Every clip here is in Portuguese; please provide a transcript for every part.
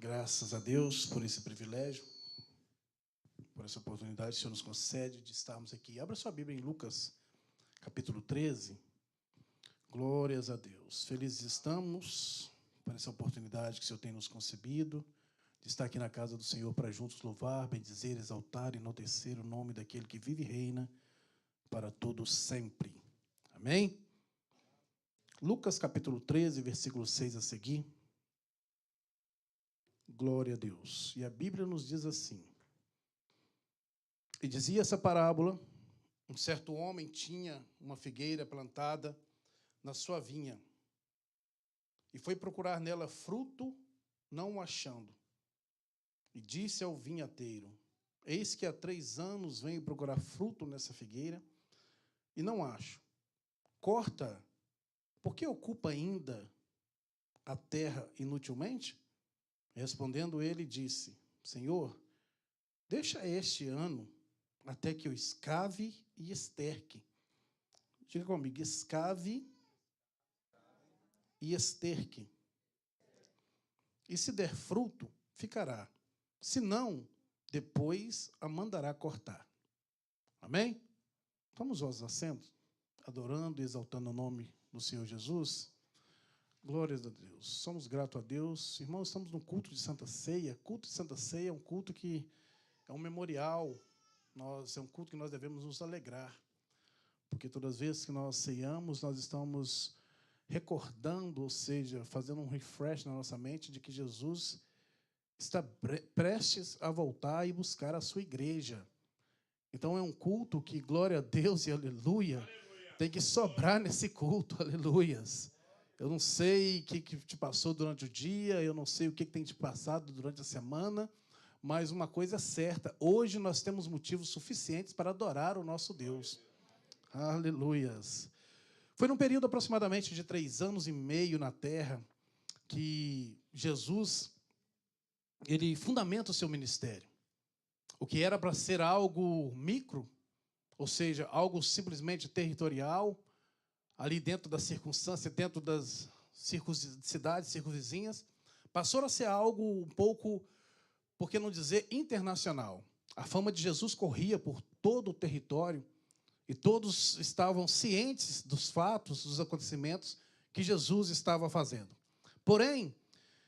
Graças a Deus por esse privilégio, por essa oportunidade que o Senhor nos concede de estarmos aqui. Abra sua Bíblia em Lucas, capítulo 13. Glórias a Deus. Felizes estamos por essa oportunidade que o Senhor tem nos concebido, de estar aqui na casa do Senhor para juntos louvar, bendizer, exaltar e enaltecer o nome daquele que vive e reina para todos sempre. Amém? Lucas, capítulo 13, versículo 6 a seguir. Glória a Deus. E a Bíblia nos diz assim: e dizia essa parábola: um certo homem tinha uma figueira plantada na sua vinha e foi procurar nela fruto, não o achando. E disse ao vinhateiro: eis que há 3 anos venho procurar fruto nessa figueira e não acho. Corta, por que ocupa ainda a terra inutilmente? Respondendo ele, disse: Senhor, deixa este ano até que eu escave e esterque. Diga comigo: escave e esterque. E se der fruto, ficará. Se não, depois a mandará cortar. Amém? Vamos aos assentos, adorando e exaltando o nome do Senhor Jesus. Glórias a Deus. Somos gratos a Deus. Irmãos, estamos no culto de Santa Ceia. Culto de Santa Ceia é um culto que é um memorial. É um culto que nós devemos nos alegrar. Porque todas as vezes que nós ceiamos, nós estamos recordando, ou seja, fazendo um refresh na nossa mente de que Jesus está prestes a voltar e buscar a sua igreja. Então é um culto que, glória a Deus e aleluia, tem que sobrar nesse culto, aleluias. Eu não sei o que te passou durante o dia, eu não sei o que tem te passado durante a semana, mas uma coisa é certa: hoje nós temos motivos suficientes para adorar o nosso Deus. Aleluias. Foi num período aproximadamente de 3 anos e meio na terra que Jesus ele fundamenta o seu ministério. O que era para ser algo micro, ou seja, algo simplesmente territorial, ali dentro da circunstância, dentro das cidades circunvizinhas, passou a ser algo um pouco, por que não dizer, internacional. A fama de Jesus corria por todo o território e todos estavam cientes dos fatos, dos acontecimentos que Jesus estava fazendo. Porém,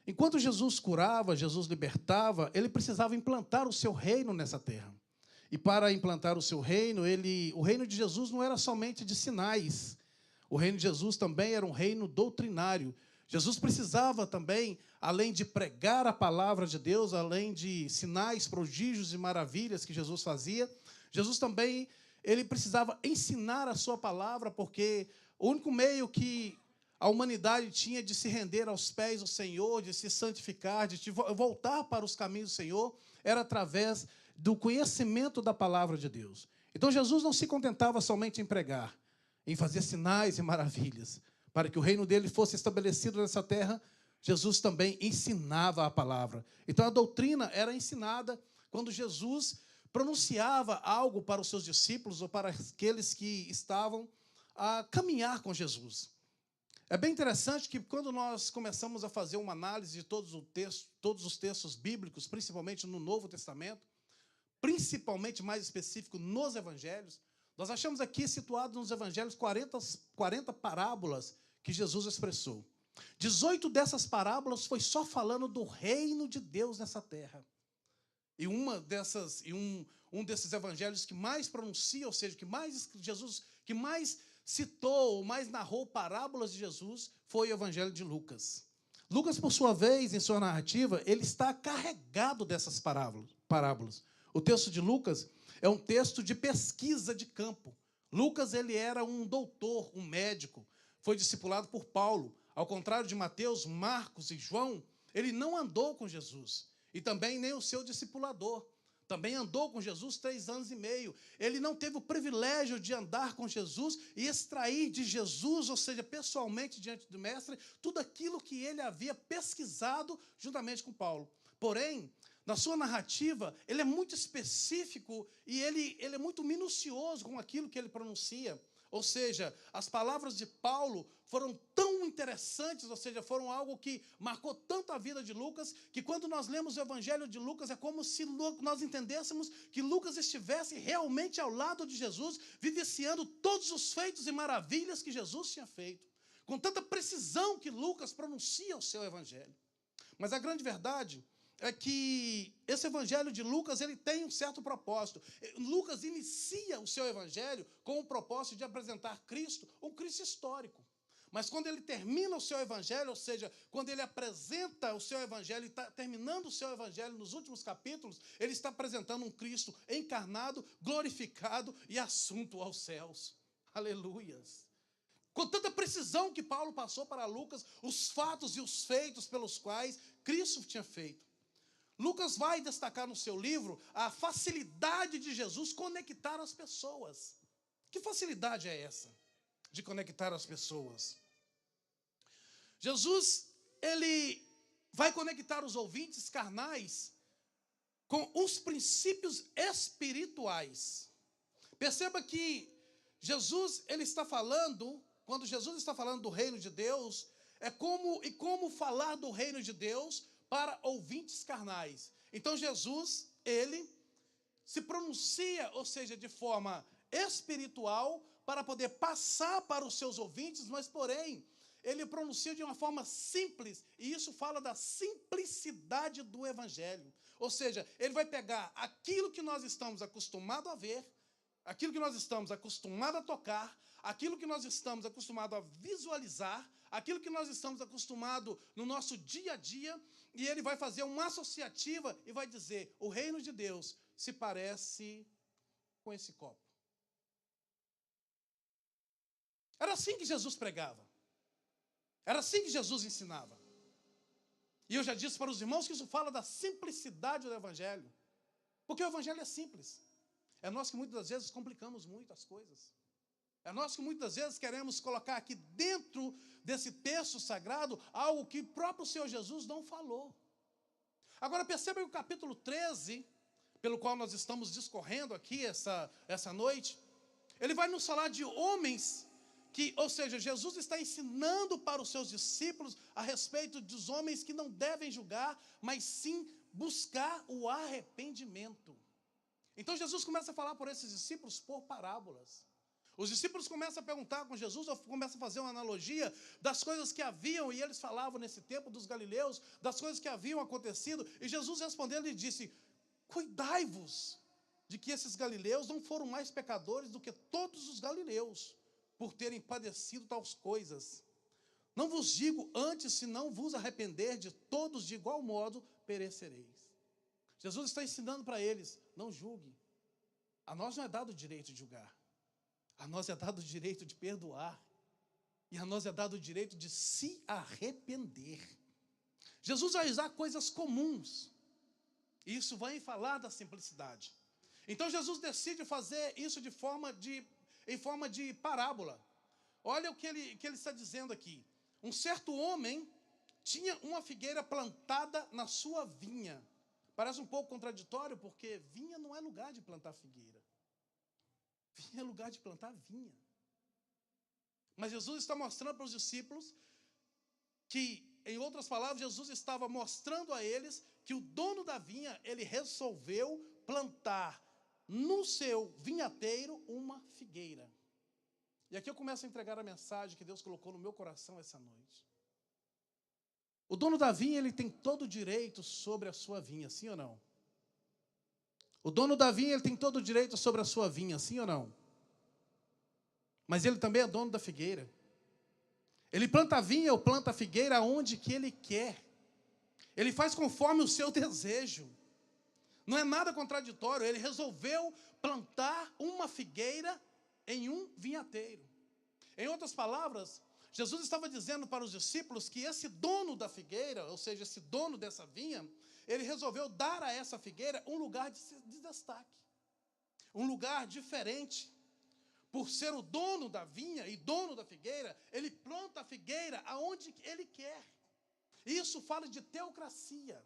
enquanto Jesus curava, Jesus libertava, ele precisava implantar o seu reino nessa terra. E para implantar o seu reino, o reino de Jesus não era somente de sinais. O reino de Jesus também era um reino doutrinário. Jesus precisava também, além de pregar a palavra de Deus, além de sinais, prodígios e maravilhas que Jesus fazia, Jesus também ele precisava ensinar a sua palavra, porque o único meio que a humanidade tinha de se render aos pés do Senhor, de se santificar, de voltar para os caminhos do Senhor, era através do conhecimento da palavra de Deus. Então Jesus não se contentava somente em pregar, em fazer sinais e maravilhas. Para que o reino dele fosse estabelecido nessa terra, Jesus também ensinava a palavra. Então a doutrina era ensinada quando Jesus pronunciava algo para os seus discípulos ou para aqueles que estavam a caminhar com Jesus. É bem interessante que quando nós começamos a fazer uma análise de todos os textos bíblicos, principalmente no Novo Testamento, principalmente mais específico nos Evangelhos, nós achamos aqui situados nos Evangelhos 40 parábolas que Jesus expressou. 18 dessas parábolas foi só falando do reino de Deus nessa terra. E um desses evangelhos que mais pronuncia, ou seja, que mais citou, mais narrou parábolas de Jesus, foi o Evangelho de Lucas. Lucas, por sua vez, em sua narrativa, ele está carregado dessas parábolas. O texto de Lucas é um texto de pesquisa de campo. Lucas ele era um doutor, um médico, foi discipulado por Paulo. Ao contrário de Mateus, Marcos e João, ele não andou com Jesus. E também nem o seu discipulador. Também andou com Jesus 3 anos e meio. Ele não teve o privilégio de andar com Jesus e extrair de Jesus, ou seja, pessoalmente diante do mestre, tudo aquilo que ele havia pesquisado juntamente com Paulo. Porém, na sua narrativa, ele é muito específico e ele é muito minucioso com aquilo que ele pronuncia. Ou seja, as palavras de Paulo foram tão interessantes, ou seja, foram algo que marcou tanto a vida de Lucas, que quando nós lemos o Evangelho de Lucas, é como se nós entendêssemos que Lucas estivesse realmente ao lado de Jesus, vivenciando todos os feitos e maravilhas que Jesus tinha feito, com tanta precisão que Lucas pronuncia o seu Evangelho. Mas a grande verdade é que esse evangelho de Lucas, ele tem um certo propósito. Lucas inicia o seu evangelho com o propósito de apresentar Cristo, um Cristo histórico. Mas quando ele termina o seu evangelho, ou seja, quando ele apresenta o seu evangelho e está terminando o seu evangelho nos últimos capítulos, ele está apresentando um Cristo encarnado, glorificado e assunto aos céus. Aleluias! Com tanta precisão que Paulo passou para Lucas, os fatos e os feitos pelos quais Cristo tinha feito. Lucas vai destacar no seu livro a facilidade de Jesus conectar as pessoas. Que facilidade é essa de conectar as pessoas? Jesus, ele vai conectar os ouvintes carnais com os princípios espirituais. Perceba que Jesus, ele está falando, quando Jesus está falando do reino de Deus, como falar do reino de Deus para ouvintes carnais. Então Jesus, ele se pronuncia, ou seja, de forma espiritual, para poder passar para os seus ouvintes, mas porém, ele pronuncia de uma forma simples, e isso fala da simplicidade do evangelho. Ou seja, ele vai pegar aquilo que nós estamos acostumados a ver, aquilo que nós estamos acostumados a tocar, aquilo que nós estamos acostumados a visualizar, aquilo que nós estamos acostumados no nosso dia a dia, e ele vai fazer uma associativa e vai dizer: o reino de Deus se parece com esse copo. Era assim que Jesus pregava. Era assim que Jesus ensinava. E eu já disse para os irmãos que isso fala da simplicidade do evangelho. Porque o evangelho é simples. É nós que muitas das vezes complicamos muito as coisas. É nós que muitas vezes queremos colocar aqui dentro desse texto sagrado algo que o próprio Senhor Jesus não falou. Agora perceba que o capítulo 13, pelo qual nós estamos discorrendo aqui essa noite, ele vai nos falar de homens que, ou seja, Jesus está ensinando para os seus discípulos a respeito dos homens que não devem julgar, mas sim buscar o arrependimento. Então Jesus começa a falar por esses discípulos por parábolas. Os discípulos começam a perguntar com Jesus, ou começam a fazer uma analogia das coisas que haviam, e eles falavam nesse tempo dos galileus, das coisas que haviam acontecido, e Jesus respondendo lhe disse: cuidai-vos de que esses galileus não foram mais pecadores do que todos os galileus, por terem padecido tais coisas. Não vos digo antes, se não vos arrepender, de todos de igual modo perecereis. Jesus está ensinando para eles: não julgue. A nós não é dado o direito de julgar. A nós é dado o direito de perdoar. E a nós é dado o direito de se arrepender. Jesus vai usar coisas comuns. E isso vai falar da simplicidade. Então Jesus decide fazer isso em forma de parábola. Olha o que ele está dizendo aqui. Um certo homem tinha uma figueira plantada na sua vinha. Parece um pouco contraditório, porque vinha não é lugar de plantar figueira. Vinha é lugar de plantar vinha. Mas Jesus está mostrando para os discípulos que, em outras palavras, Jesus estava mostrando a eles que o dono da vinha, ele resolveu plantar no seu vinhateiro uma figueira. E aqui eu começo a entregar a mensagem que Deus colocou no meu coração essa noite. O dono da vinha, ele tem todo o direito sobre a sua vinha, sim ou não? O dono da vinha, ele tem todo o direito sobre a sua vinha, sim ou não? Mas ele também é dono da figueira. Ele planta a vinha ou planta a figueira aonde que ele quer. Ele faz conforme o seu desejo. Não é nada contraditório. Ele resolveu plantar uma figueira em um vinhateiro. Em outras palavras, Jesus estava dizendo para os discípulos que esse dono da figueira, ou seja, esse dono dessa vinha, ele resolveu dar a essa figueira um lugar de destaque, um lugar diferente. Por ser o dono da vinha e dono da figueira, ele planta a figueira aonde ele quer. Isso fala de teocracia.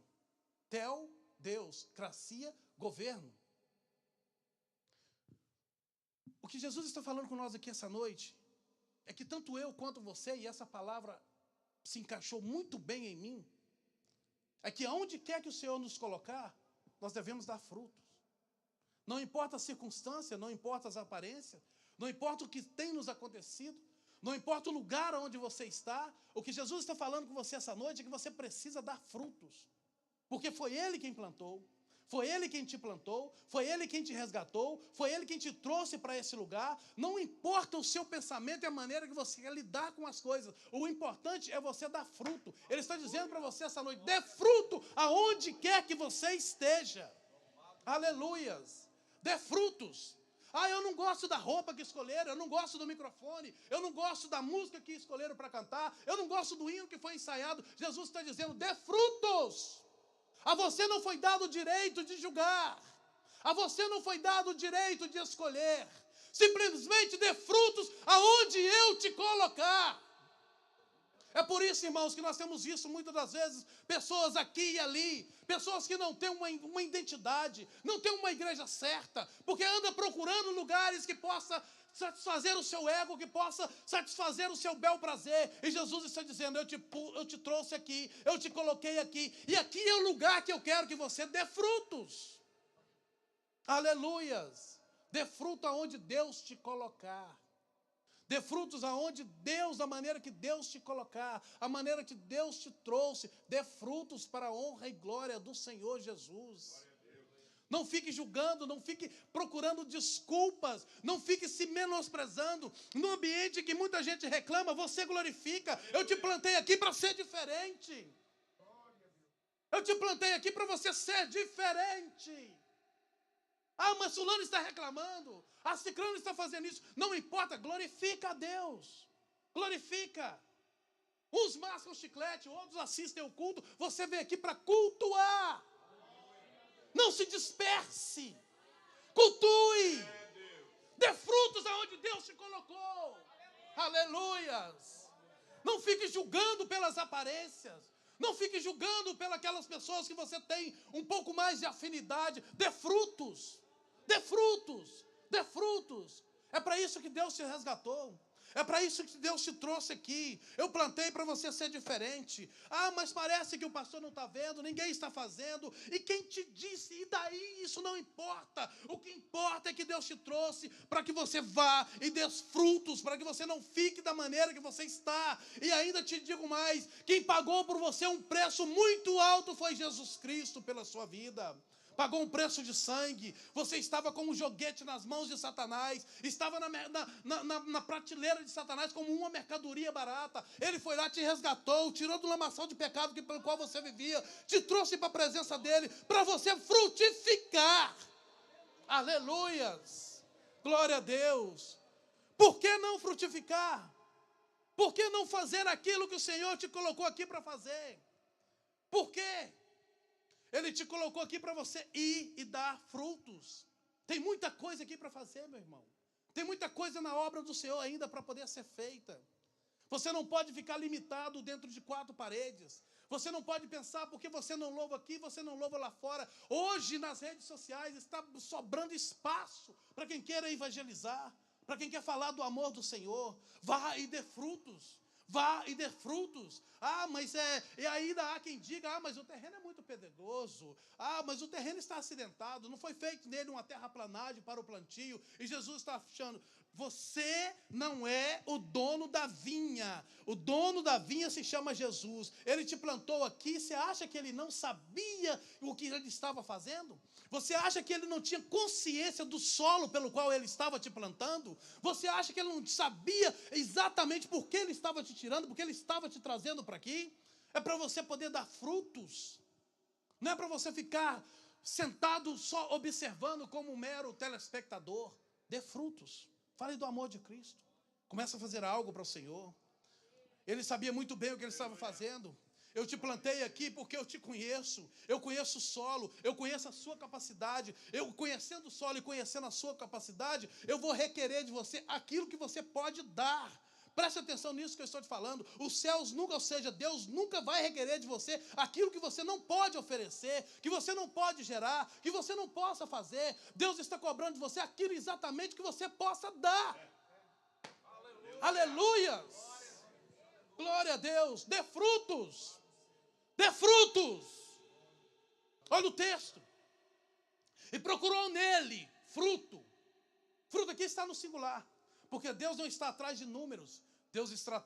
Teo, Deus, cracia, governo. O que Jesus está falando com nós aqui essa noite é que tanto eu quanto você, e essa palavra se encaixou muito bem em mim, é que aonde quer que o Senhor nos colocar, nós devemos dar frutos. Não importa a circunstância, não importa as aparências, não importa o que tem nos acontecido, não importa o lugar onde você está, o que Jesus está falando com você essa noite é que você precisa dar frutos. Porque foi Ele quem plantou, foi Ele quem te plantou, foi Ele quem te resgatou, foi Ele quem te trouxe para esse lugar. Não importa o seu pensamento e a maneira que você quer lidar com as coisas. O importante é você dar fruto. Ele está dizendo para você essa noite, dê fruto aonde quer que você esteja. Aleluias. Dê frutos. Eu não gosto da roupa que escolheram, eu não gosto do microfone, eu não gosto da música que escolheram para cantar, eu não gosto do hino que foi ensaiado. Jesus está dizendo, dê frutos. A você não foi dado o direito de julgar. A você não foi dado o direito de escolher. Simplesmente dê frutos aonde eu te colocar. É por isso, irmãos, que nós temos visto muitas das vezes pessoas aqui e ali, pessoas que não têm uma identidade, não têm uma igreja certa, porque anda procurando lugares que possa satisfazer o seu ego, que possa satisfazer o seu bel prazer. E Jesus está dizendo, eu te trouxe aqui, eu te coloquei aqui, e aqui é o lugar que eu quero que você dê frutos. Aleluias. Dê fruto aonde Deus te colocar. Dê frutos aonde Deus, da maneira que Deus te colocar, a maneira que Deus te trouxe. Dê frutos para a honra e glória do Senhor Jesus. Não fique julgando, não fique procurando desculpas, não fique se menosprezando. No ambiente que muita gente reclama, você glorifica. Eu te plantei aqui para ser diferente. Eu te plantei aqui para você ser diferente. Mas fulano está reclamando, ciclano está fazendo isso. Não importa, glorifica a Deus. Glorifica. Uns mascam chiclete, outros assistem ao culto. Você veio aqui para cultuar. Não se disperse. Cultue. Dê frutos aonde Deus te colocou. Aleluias. Não fique julgando pelas aparências. Não fique julgando pelas aquelas pessoas que você tem um pouco mais de afinidade. Dê frutos. Dê frutos. Dê frutos. É para isso que Deus te resgatou. É para isso que Deus te trouxe aqui. Eu plantei para você ser diferente. Mas parece que o pastor não está vendo, ninguém está fazendo. E quem te disse? E daí? Isso não importa. O que importa é que Deus te trouxe para que você vá e dê frutos, para que você não fique da maneira que você está. E ainda te digo mais, quem pagou por você um preço muito alto foi Jesus Cristo pela sua vida. Pagou um preço de sangue. Você estava com um joguete nas mãos de Satanás. Estava na prateleira de Satanás como uma mercadoria barata. Ele foi lá, te resgatou, tirou do lamaçal de pecado pelo qual você vivia, te trouxe para a presença dele, para você frutificar. Aleluias. Glória a Deus. Por que não frutificar? Por que não fazer aquilo que o Senhor te colocou aqui para fazer? Por quê? Ele te colocou aqui para você ir e dar frutos. Tem muita coisa aqui para fazer, meu irmão. Tem muita coisa na obra do Senhor ainda para poder ser feita. Você não pode ficar limitado dentro de 4 paredes. Você não pode pensar porque você não louva aqui, você não louva lá fora. Hoje nas redes sociais está sobrando espaço para quem queira evangelizar, para quem quer falar do amor do Senhor. Vá e dê frutos. Vá e dê frutos. E ainda há quem diga, mas o terreno é muito pedregoso. Mas o terreno está acidentado. Não foi feito nele uma terraplanagem para o plantio. E Jesus está achando, você não é o dono da vinha. O dono da vinha se chama Jesus. Ele te plantou aqui. Você acha que ele não sabia o que ele estava fazendo? Você acha que ele não tinha consciência do solo pelo qual ele estava te plantando? Você acha que ele não sabia exatamente por que ele estava te tirando, por que ele estava te trazendo para aqui? É para você poder dar frutos. Não é para você ficar sentado só observando como um mero telespectador. Dê frutos. Fale do amor de Cristo. Comece a fazer algo para o Senhor. Ele sabia muito bem o que ele estava fazendo. Eu te plantei aqui porque eu te conheço. Eu conheço o solo, eu conheço a sua capacidade. Eu conhecendo o solo e conhecendo a sua capacidade, eu vou requerer de você aquilo que você pode dar. Preste atenção nisso que eu estou te falando. Os céus nunca, ou seja, Deus nunca vai requerer de você aquilo que você não pode oferecer, que você não pode gerar, que você não possa fazer. Deus está cobrando de você aquilo exatamente que você possa dar. Aleluia! Glória a Deus. Dê frutos. Dê frutos. Olha o texto. E procurou nele fruto. Fruto aqui está no singular. Porque Deus não está atrás de números. Deus está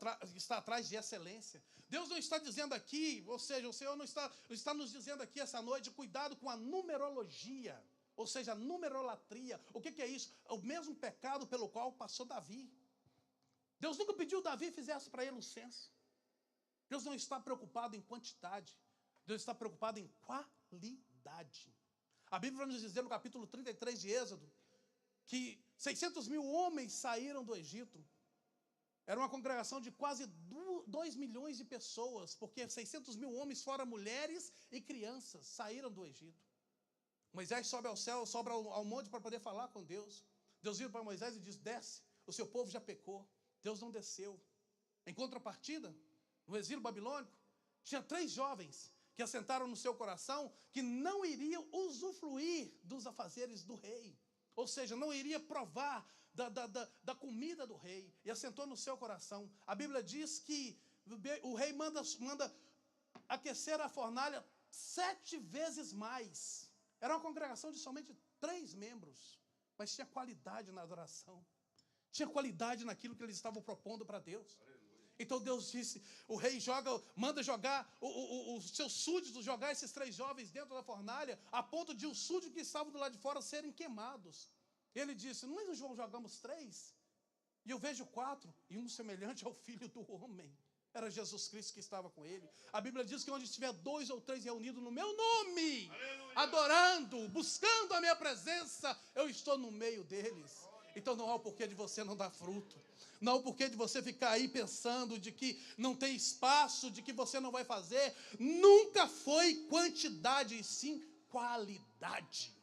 atrás de excelência. Deus não está dizendo aqui, ou seja, o Senhor não está nos dizendo aqui essa noite, cuidado com a numerologia. Ou seja, a numerolatria. O que é isso? É o mesmo pecado pelo qual passou Davi. Deus nunca pediu que Davi fizesse para ele um censo. Deus não está preocupado em quantidade. Deus está preocupado em qualidade. A Bíblia vai nos dizer no capítulo 33 de Êxodo que 600 mil homens saíram do Egito. Era uma congregação de quase 2 milhões de pessoas, porque 600 mil homens, fora mulheres e crianças, saíram do Egito. Moisés sobe ao céu, sobe ao monte para poder falar com Deus. Deus vira para Moisés e diz: desce, o seu povo já pecou. Deus não desceu. Em contrapartida, no exílio babilônico, tinha 3 jovens que assentaram no seu coração que não iriam usufruir dos afazeres do rei. Ou seja, não iria provar da comida do rei. E assentou no seu coração. A Bíblia diz que o rei manda aquecer a fornalha 7 vezes mais. Era uma congregação de somente 3 membros. Mas tinha qualidade na adoração. Tinha qualidade naquilo que eles estavam propondo para Deus. Então Deus disse, o rei manda jogar os seus súditos, jogar esses 3 jovens dentro da fornalha, a ponto de os súditos que estavam do lado de fora serem queimados. Ele disse, nós jogamos 3, e eu vejo 4, e um semelhante ao Filho do Homem. Era Jesus Cristo que estava com ele. A Bíblia diz que onde estiver 2 ou 3 reunidos no meu nome, adorando, buscando a minha presença, eu estou no meio deles. Então não há o porquê de você não dar fruto. Não há o porquê de você ficar aí pensando de que não tem espaço, de que você não vai fazer. Nunca foi quantidade, e sim qualidade.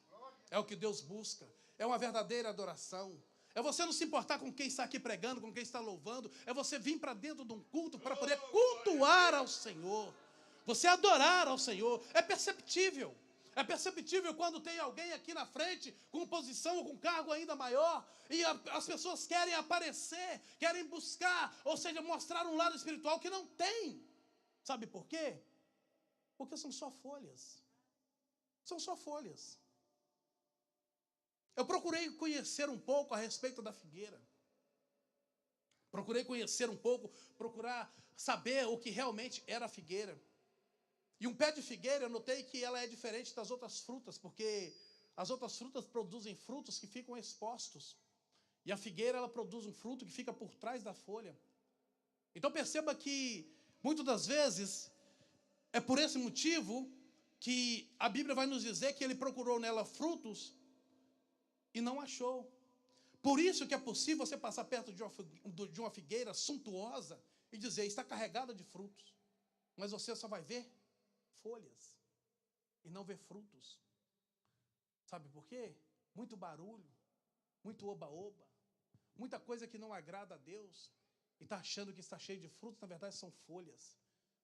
É o que Deus busca. É uma verdadeira adoração. É você não se importar com quem está aqui pregando, com quem está louvando. É você vir para dentro de um culto para poder cultuar ao Senhor. Você adorar ao Senhor. É perceptível. É perceptível quando tem alguém aqui na frente com posição ou com cargo ainda maior e as pessoas querem aparecer, querem buscar, ou seja, mostrar um lado espiritual que não tem. Sabe por quê? Porque são só folhas. São só folhas. Eu procurei conhecer um pouco a respeito da figueira. Procurei conhecer um pouco, procurar saber o que realmente era a figueira. E um pé de figueira, eu notei que ela é diferente das outras frutas, porque as outras frutas produzem frutos que ficam expostos. E a figueira, ela produz um fruto que fica por trás da folha. Então perceba que, muitas das vezes, é por esse motivo que a Bíblia vai nos dizer que ele procurou nela frutos e não achou. Por isso que é possível você passar perto de uma figueira suntuosa e dizer, está carregada de frutos. Mas você só vai ver folhas e não ver frutos. Sabe por quê? Muito barulho, muito oba-oba, muita coisa que não agrada a Deus e está achando que está cheio de frutos, na verdade são folhas.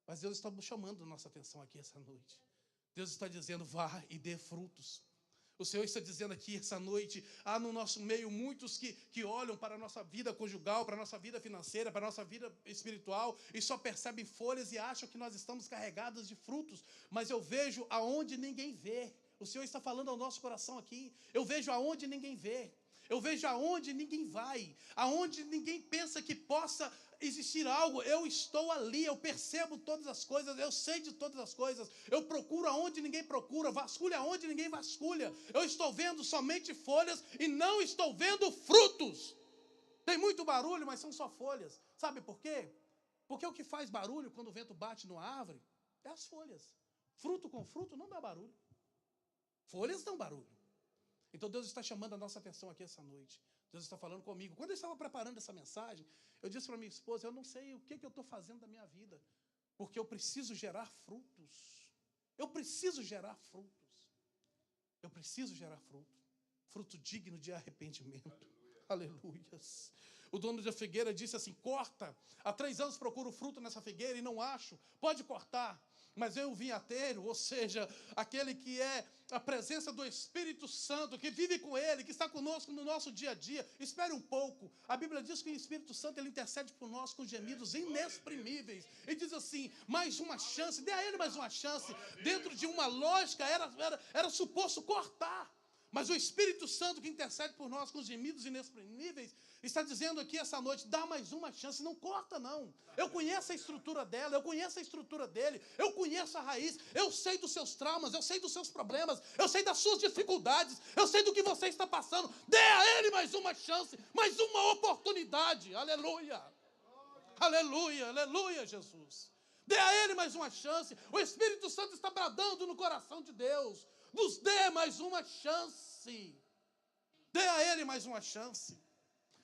Mas Deus está chamando a nossa atenção aqui essa noite. Deus está dizendo, vá e dê frutos. O Senhor está dizendo aqui essa noite, há no nosso meio muitos que olham para a nossa vida conjugal, para a nossa vida financeira, para a nossa vida espiritual e só percebem folhas e acham que nós estamos carregados de frutos. Mas eu vejo aonde ninguém vê. O Senhor está falando ao nosso coração aqui. Eu vejo aonde ninguém vê. Eu vejo aonde ninguém vai, aonde ninguém pensa que possa existir algo. Eu estou ali, eu percebo todas as coisas, eu sei de todas as coisas. Eu procuro aonde ninguém procura, vasculho aonde ninguém vasculha. Eu estou vendo somente folhas e não estou vendo frutos. Tem muito barulho, mas são só folhas. Sabe por quê? Porque o que faz barulho quando o vento bate numa árvore é as folhas. Fruto com fruto não dá barulho. Folhas dão barulho. Então Deus está chamando a nossa atenção aqui essa noite. Deus está falando comigo. Quando eu estava preparando essa mensagem, eu disse para minha esposa, eu não sei o que eu estou fazendo da minha vida, porque eu preciso gerar frutos. Eu preciso gerar frutos. Eu preciso gerar fruto. Fruto digno de arrependimento. Aleluias. O dono da figueira disse assim: corta, há 3 anos procuro fruto nessa figueira e não acho, pode cortar. Mas eu, o vinhateiro, ou seja, aquele que é a presença do Espírito Santo, que vive com Ele, que está conosco no nosso dia a dia, espere um pouco. A Bíblia diz que o Espírito Santo, ele intercede por nós com gemidos inexprimíveis. E diz assim: mais uma chance, dê a Ele mais uma chance. Dentro de uma lógica, era suposto cortar. Mas o Espírito Santo, que intercede por nós com gemidos inexprimíveis, está dizendo aqui essa noite: dá mais uma chance, não corta não. Eu conheço a estrutura dela, eu conheço a estrutura dele, eu conheço a raiz, eu sei dos seus traumas, eu sei dos seus problemas, eu sei das suas dificuldades, eu sei do que você está passando. Dê a ele mais uma chance, mais uma oportunidade. Aleluia, aleluia, aleluia, Jesus. Dê a ele mais uma chance. O Espírito Santo está bradando no coração de Deus: nos dê mais uma chance. Dê a ele mais uma chance.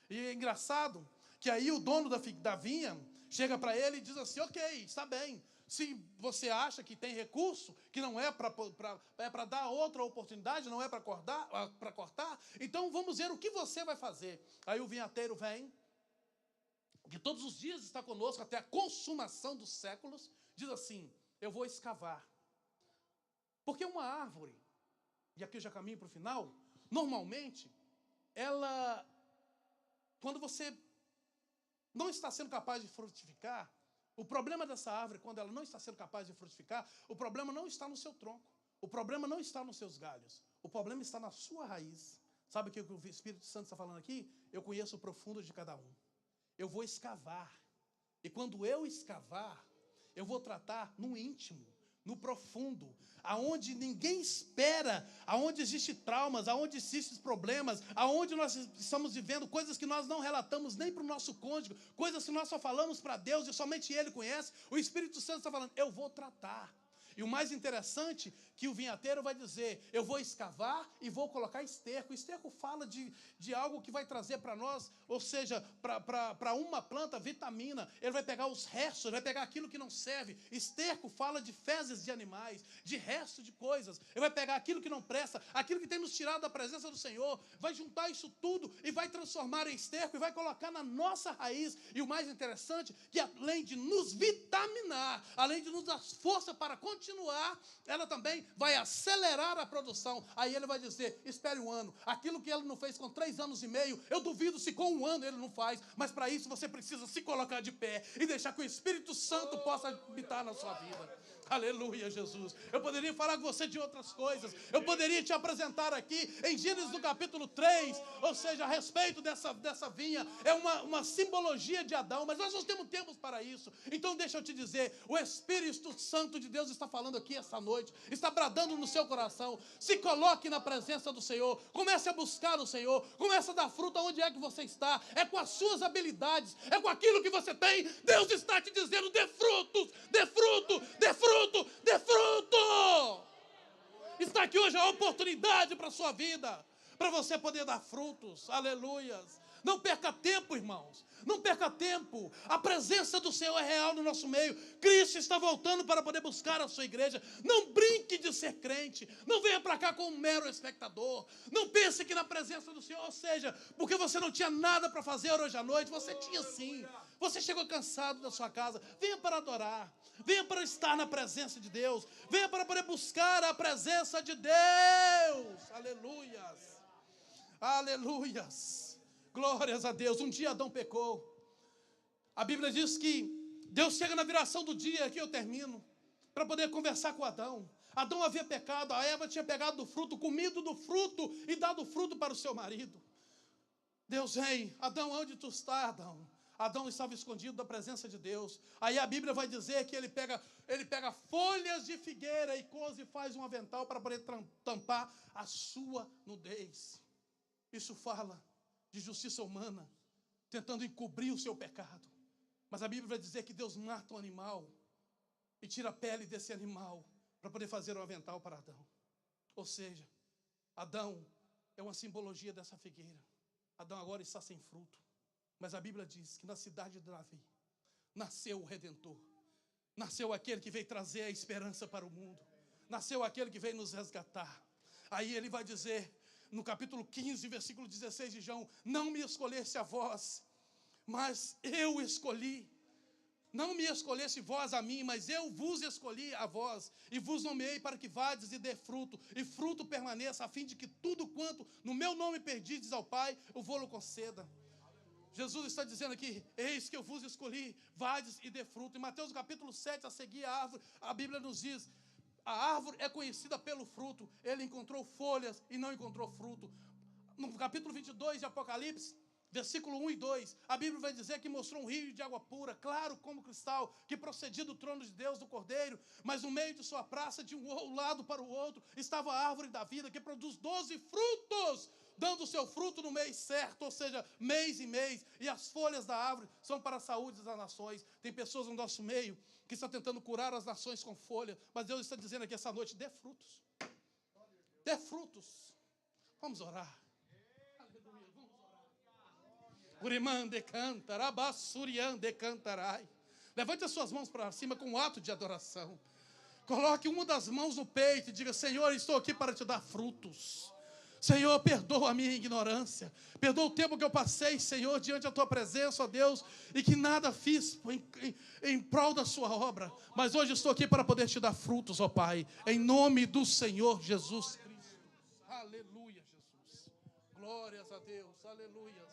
E é engraçado que aí o dono da vinha chega para ele e diz assim: ok, está bem. Se você acha que tem recurso, que não é para dar outra oportunidade, não é para cortar, então vamos ver o que você vai fazer. Aí o vinhateiro vem, que todos os dias está conosco até a consumação dos séculos, diz assim: eu vou escavar. Porque uma árvore, e aqui eu já caminho para o final, normalmente, ela, quando você não está sendo capaz de frutificar, o problema dessa árvore, quando ela não está sendo capaz de frutificar, o problema não está no seu tronco, o problema não está nos seus galhos, o problema está na sua raiz. Sabe o que o Espírito Santo está falando aqui? Eu conheço o profundo de cada um. Eu vou escavar. E quando eu escavar, eu vou tratar no íntimo, no profundo, aonde ninguém espera, aonde existem traumas, aonde existem problemas, aonde nós estamos vivendo coisas que nós não relatamos nem para o nosso cônjuge, coisas que nós só falamos para Deus e somente Ele conhece. O Espírito Santo está falando: eu vou tratar. E o mais interessante, que o vinhateiro vai dizer: eu vou escavar e vou colocar esterco. Esterco fala de algo que vai trazer para nós, ou seja, para uma planta, vitamina. Ele vai pegar os restos, vai pegar aquilo que não serve. Esterco fala de fezes de animais, de restos de coisas. Ele vai pegar aquilo que não presta, aquilo que tem nos tirado da presença do Senhor, vai juntar isso tudo e vai transformar em esterco e vai colocar na nossa raiz. E o mais interessante, que além de nos vitaminar, além de nos dar força para continuar, ela também vai acelerar a produção. Aí ele vai dizer: espere um ano. Aquilo que ele não fez com 3 anos e meio, eu duvido se com 1 ano ele não faz. Mas para isso você precisa se colocar de pé e deixar que o Espírito Santo possa habitar na sua vida. Aleluia, Jesus. Eu poderia falar com você de outras coisas. Eu poderia te apresentar aqui em Gênesis no capítulo 3, ou seja, a respeito dessa vinha. É uma simbologia de Adão, mas nós não temos tempo para isso. Então deixa eu te dizer, o Espírito Santo de Deus está falando aqui essa noite, está bradando no seu coração. Se coloque na presença do Senhor, comece a buscar o Senhor, comece a dar fruto aonde é que você está. É com as suas habilidades, é com aquilo que você tem. Deus está te dizendo: dê frutos, dê fruto, dê fruto, dê fruto. Está aqui hoje a oportunidade para a sua vida, para você poder dar frutos. Aleluias. Não perca tempo, irmãos. Não perca tempo. A presença do Senhor é real no nosso meio. Cristo está voltando para poder buscar a sua igreja. Não brinque de ser crente. Não venha para cá como um mero espectador. Não pense que na presença do Senhor, ou seja, porque você não tinha nada para fazer hoje à noite, você tinha sim. Você chegou cansado da sua casa. Venha para adorar. Venha para estar na presença de Deus. Venha para poder buscar a presença de Deus. Aleluias. Aleluias. Glórias a Deus. Um dia Adão pecou. A Bíblia diz que Deus chega na viração do dia, aqui eu termino, para poder conversar com Adão. Adão havia pecado, a Eva tinha pegado do fruto, comido do fruto e dado fruto para o seu marido. Deus vem: Adão, onde tu estás, Adão? Adão estava escondido da presença de Deus. Aí a Bíblia vai dizer que ele pega folhas de figueira e coze e faz um avental para poder tampar a sua nudez. Isso fala de justiça humana, tentando encobrir o seu pecado. Mas a Bíblia vai dizer que Deus mata um animal e tira a pele desse animal para poder fazer um avental para Adão. Ou seja, Adão é uma simbologia dessa figueira. Adão agora está sem fruto. Mas a Bíblia diz que na cidade de Davi nasceu o Redentor. Nasceu aquele que veio trazer a esperança para o mundo. Nasceu aquele que veio nos resgatar. Aí ele vai dizer, no capítulo 15, versículo 16 de João: não me escolheste a vós, mas eu escolhi. Não me escolheste vós a mim, mas eu vos escolhi a vós, e vos nomeei para que vades e dê fruto, e fruto permaneça, a fim de que tudo quanto no meu nome pedides ao Pai, eu vou-lo conceda. Jesus está dizendo aqui, eis que eu vos escolhi, vades e dê fruto. Em Mateus capítulo 7, a seguir a árvore, a Bíblia nos diz, a árvore é conhecida pelo fruto. Ele encontrou folhas e não encontrou fruto. No capítulo 22 de Apocalipse, versículo 1 e 2, a Bíblia vai dizer que mostrou um rio de água pura, claro como cristal, que procedia do trono de Deus, do Cordeiro, mas no meio de sua praça, de um lado para o outro, estava a árvore da vida, que produz 12 frutos, dando o seu fruto no mês certo, ou seja, mês em mês, e as folhas da árvore são para a saúde das nações. Tem pessoas no nosso meio que estão tentando curar as nações com folha, mas Deus está dizendo aqui essa noite, dê frutos. Dê frutos. Vamos orar. Aleluia, vamos orar. Urimande cantará, bassuriande cantarai. Levante as suas mãos para cima com um ato de adoração. Coloque uma das mãos no peito e diga, Senhor, estou aqui para te dar frutos. Senhor, perdoa a minha ignorância, perdoa o tempo que eu passei, Senhor, diante da Tua presença, ó Deus, e que nada fiz em prol da Sua obra, mas hoje estou aqui para poder te dar frutos, ó Pai, em nome do Senhor Jesus Cristo. Aleluia, Jesus. Glórias a Deus, aleluia.